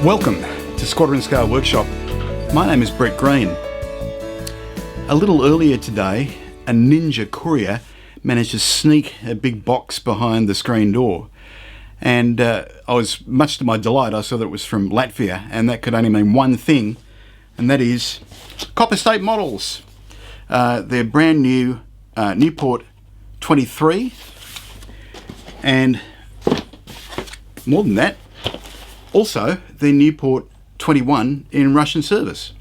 Welcome to Squadron ScaleWorkshop. My name is Brett Green. A little earlier today, a ninja courier managed to sneak a big box behind the screen door. And much to my delight, I saw that it was from Latvia, and that could only mean one thing, and that is Copper State models. They're brand new Nieuport XXIII, and more than that, also the Nieuport XXI in Russian service.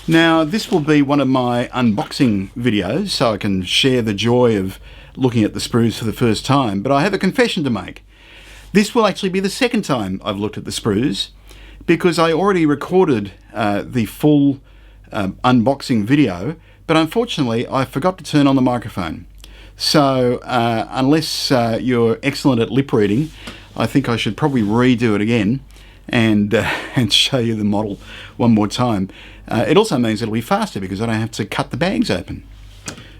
Now this will be one of my unboxing videos, so I can share the joy of looking at the sprues for the first time, but I have a confession to make. This will actually be the second time I've looked at the sprues, because I already recorded the full unboxing video, but unfortunately I forgot to turn on the microphone. So unless you're excellent at lip reading, I think I should probably redo it again and show you the model one more time. It also means it'll be faster because I don't have to cut the bags open.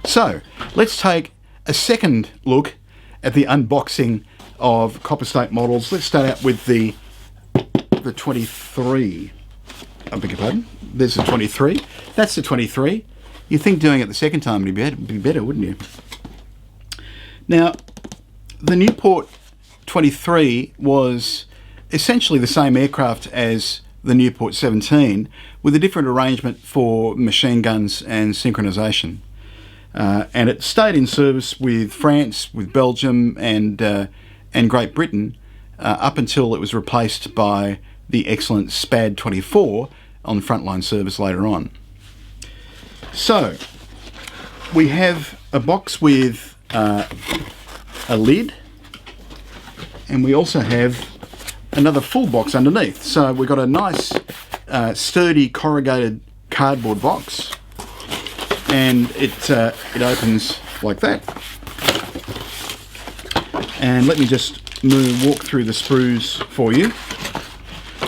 So let's take a second look at the unboxing of Copper State models. Let's start out with the 23. I beg your pardon. There's the 23. That's the 23. You'd think doing it the second time would be better, wouldn't you? Now, the Nieuport XXIII was essentially the same aircraft as the Nieuport XVII, with a different arrangement for machine guns and synchronization. And it stayed in service with France, with Belgium, and Great Britain up until it was replaced by the excellent SPAD 24 on frontline service later on. So we have a box with a lid, and we also have another full box underneath. So we've got a nice sturdy corrugated cardboard box, and it opens like that. And let me just walk through the sprues for you.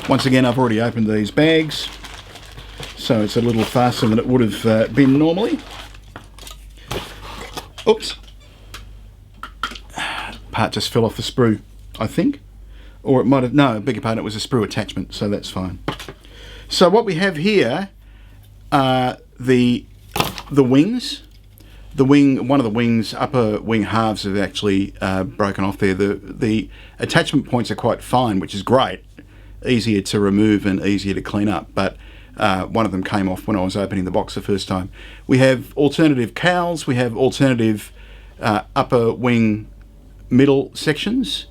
Once again, I've already opened these bags, so it's a little faster than it would have been normally. Oops. Part just fell off the sprue, I think. Or it might have, no, I beg your pardon, it was a sprue attachment, so that's fine. So what we have here are the wings. One of the wings, upper wing halves have actually broken off there. The attachment points are quite fine, which is great. Easier to remove and easier to clean up, but one of them came off when I was opening the box the first time. We have alternative cowls, we have alternative upper wing middle sections,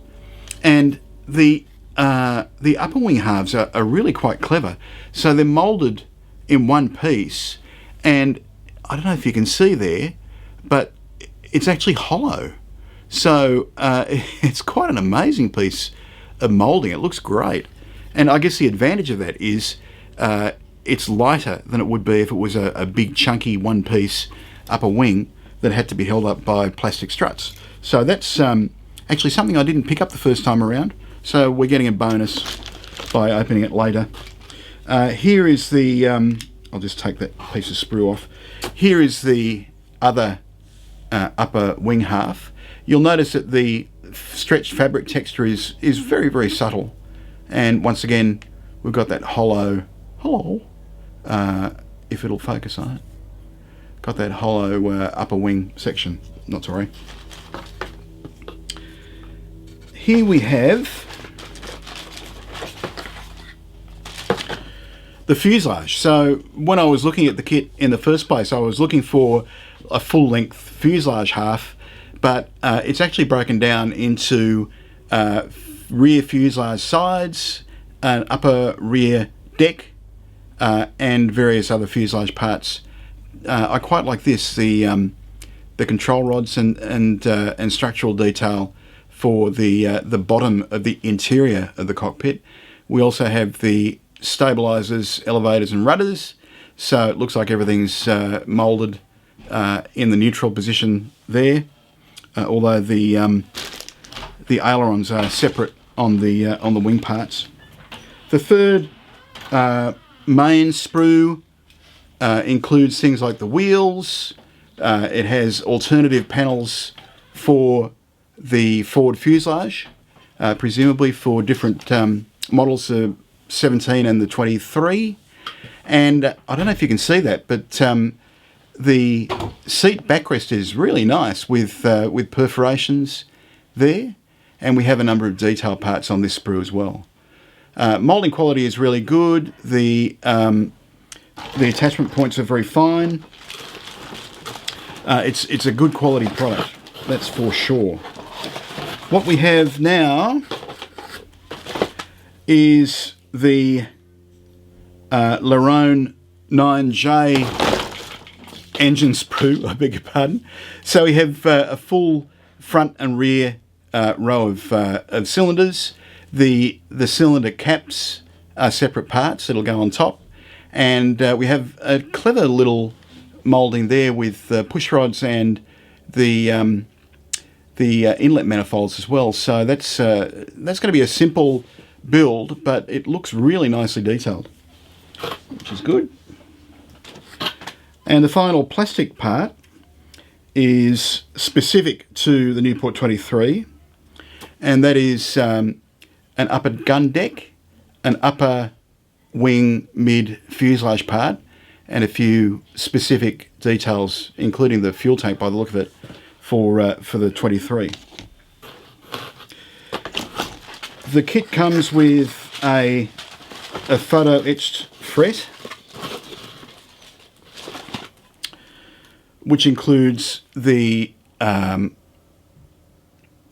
and the upper wing halves are really quite clever. So they're moulded in one piece, and I don't know if you can see there, but it's actually hollow. So it's quite an amazing piece of moulding. It looks great. And I guess the advantage of that is it's lighter than it would be if it was a big chunky one piece upper wing that had to be held up by plastic struts. So that's actually something I didn't pick up the first time around, so we're getting a bonus by opening it later. Here is the, I'll just take that piece of sprue off. Here is the other upper wing half. You'll notice that the stretched fabric texture is very, very subtle. And once again, we've got that hollow, if it'll focus on it. Got that hollow upper wing section, not to worry. Here we have the fuselage. So when I was looking at the kit in the first place, I was looking for a full-length fuselage half, but it's actually broken down into rear fuselage sides, an upper rear deck, and various other fuselage parts. I quite like this, the control rods and structural detail for the bottom of the interior of the cockpit. We also have the stabilizers, elevators and rudders, so it looks like everything's moulded in the neutral position there, although the ailerons are separate on the wing parts. The third main sprue includes things like the wheels. It has alternative panels for the forward fuselage, presumably for different models, the 17 and the 23. And I don't know if you can see that, but the seat backrest is really nice with perforations there. And we have a number of detail parts on this sprue as well. Moulding quality is really good. The attachment points are very fine. It's a good quality product, that's for sure. What we have now is the Lerone 9J engine sprue, I beg your pardon. So we have a full front and rear row of cylinders. The cylinder caps are separate parts that'll go on top, and we have a clever little moulding there with push rods and the inlet manifolds as well. So that's going to be a simple build, but it looks really nicely detailed, which is good. And the final plastic part is specific to the Nieuport 23, and that is an upper gun deck, an upper wing mid fuselage part, and a few specific details, including the fuel tank by the look of it, for the 23. The kit comes with a photo etched fret, which includes the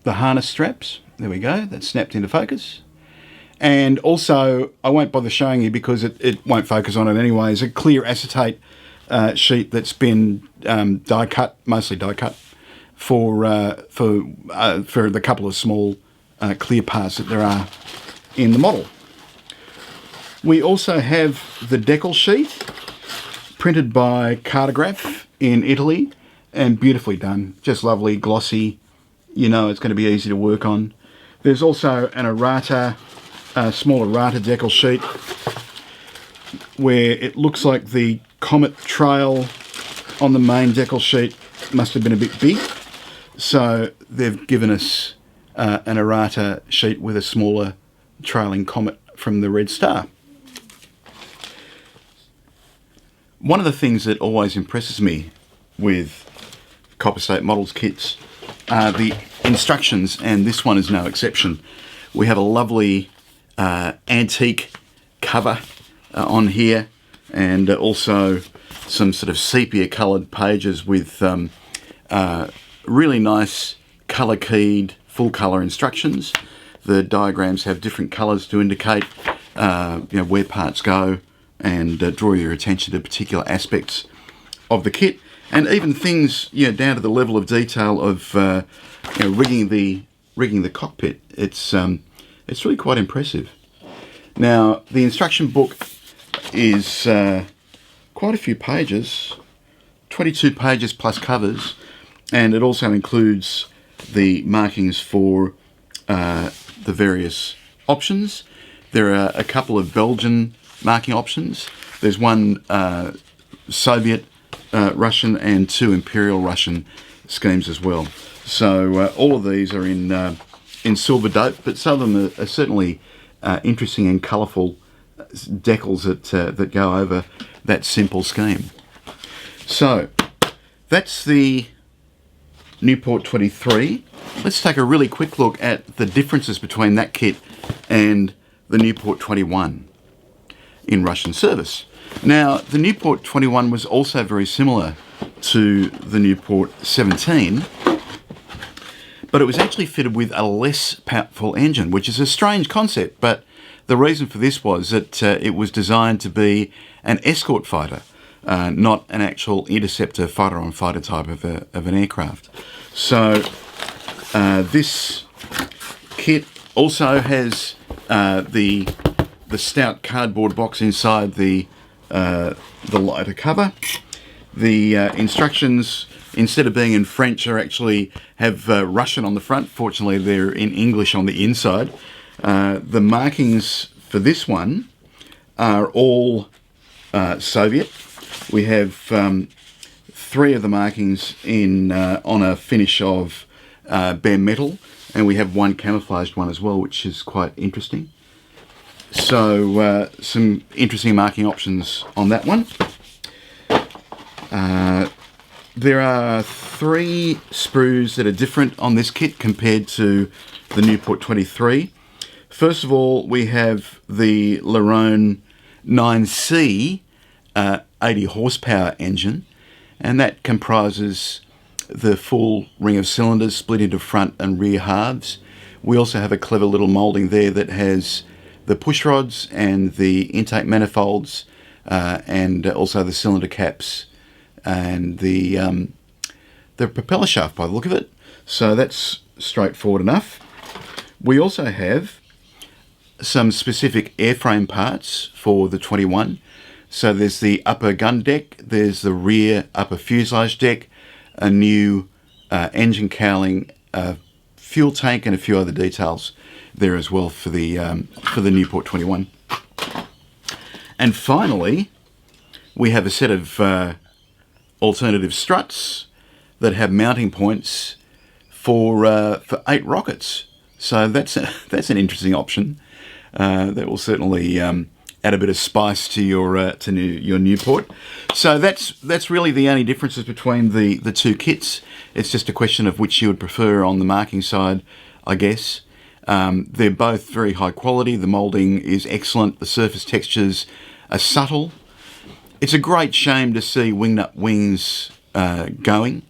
harness straps. There we go, that's snapped into focus. And also, I won't bother showing you because it won't focus on it anyway, is a clear acetate sheet that's been die cut, mostly die cut, for the couple of small clear parts that there are in the model. We also have the decal sheet, printed by Cartograph in Italy, and beautifully done, just lovely, glossy. You know it's going to be easy to work on. There's also an errata, small errata decal sheet, where it looks like the comet trail on the main decal sheet must have been a bit big, so they've given us an errata sheet with a smaller trailing comet from the Red Star. One of the things that always impresses me with Copper State Models kits are the instructions, and this one is no exception. We have a lovely antique cover on here, and also some sort of sepia coloured pages with really nice colour keyed full colour instructions. The diagrams have different colours to indicate where parts go, and draw your attention to particular aspects of the kit, and even things down to the level of detail of rigging the cockpit. It's really quite impressive. Now the instruction book is quite a few pages, 22 pages plus covers, and it also includes the markings for the various options. There are a couple of Belgian marking options. There's one Soviet Russian and two Imperial Russian schemes as well. So all of these are in silver dope, but some of them are certainly interesting and colourful decals that go over that simple scheme. So that's the Nieuport 23. Let's take a really quick look at the differences between that kit and the Nieuport 21 in Russian service. Now, the Nieuport 21 was also very similar to the Nieuport 17, but it was actually fitted with a less powerful engine, which is a strange concept, but the reason for this was that it was designed to be an escort fighter, not an actual interceptor fighter-on-fighter type of an aircraft. So this kit also has the stout cardboard box inside the lighter cover. The instructions, instead of being in French, actually have Russian on the front. Fortunately, they're in English on the inside. The markings for this one are all Soviet. We have three of the markings on a finish of bare metal, and we have one camouflaged one as well, which is quite interesting. So some interesting marking options on that one. There are 3 sprues that are different on this kit compared to the Nieuport 23. First of all, we have the Lerone 9C 80 horsepower engine, and that comprises the full ring of cylinders split into front and rear halves. We also have a clever little moulding there that has the push rods and the intake manifolds, and also the cylinder caps and the propeller shaft by the look of it. So that's straightforward enough. We also have some specific airframe parts for the 21. So there's the upper gun deck, there's the rear upper fuselage deck, a new engine cowling, fuel tank, and a few other details there as well for the Nieuport 21. And finally, we have a set of alternative struts that have mounting points for 8 rockets. So that's an interesting option. That will certainly add a bit of spice to your Nieuport. So that's really the only differences between the 2 kits. It's just a question of which you would prefer on the marking side, I guess. They're both very high quality. The moulding is excellent. The surface textures are subtle. It's a great shame to see wing-nut wings going,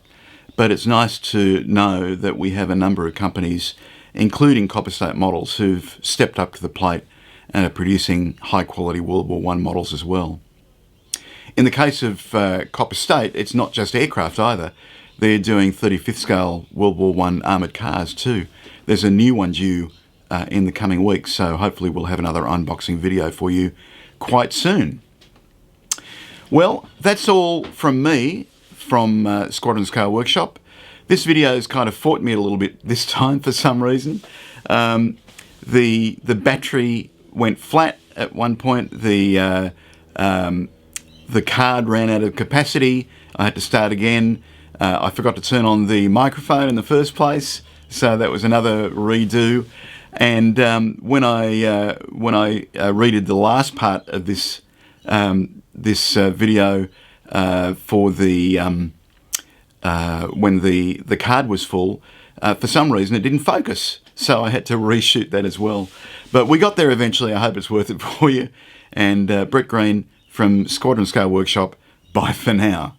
but it's nice to know that we have a number of companies, including Copper State Models, who've stepped up to the plate and are producing high-quality World War I models as well. In the case of Copper State, it's not just aircraft either. They're doing 35th scale World War I armoured cars too. There's a new one due in the coming weeks, so hopefully we'll have another unboxing video for you quite soon. Well, that's all from me from Squadron ScaleWorkshop. This video has kind of fought me a little bit this time for some reason. The battery went flat at one point. The card ran out of capacity. I had to start again. I forgot to turn on the microphone in the first place, so that was another redo. And when I redid the last part of this video for the when the card was full, for some reason it didn't focus, so I had to reshoot that as well. But we got there eventually. I hope it's worth it for you. And Brett Green from Squadron ScaleWorkshop, bye for now.